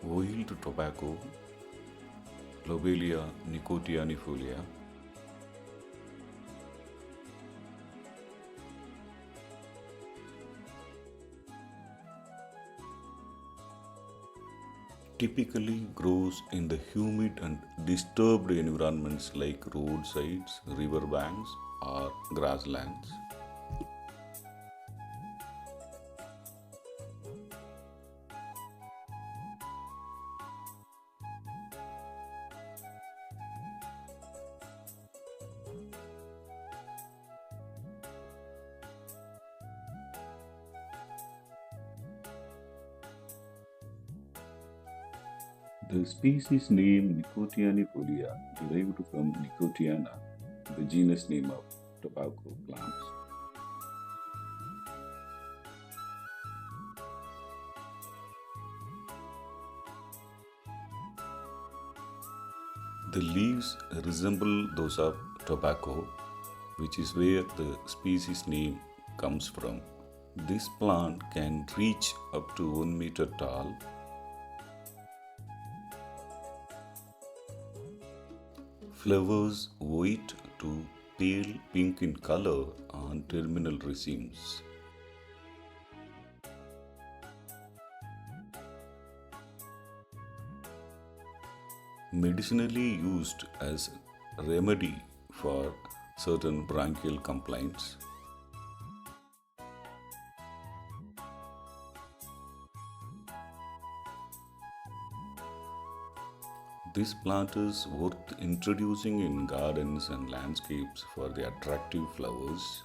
Wild tobacco, Lobelia nicotianifolia, typically grows in the humid and disturbed environments like roadsides, riverbanks, or grasslands. The species name nicotianifolia derived from nicotiana, the genus name of tobacco plants. The leaves resemble those of tobacco, which is where the species name comes from. This plant can reach up to 1 meter tall. Flowers white to pale pink in color on terminal racemes. Medicinally used as remedy for certain bronchial complaints. This plant is worth introducing in gardens and landscapes for the attractive flowers.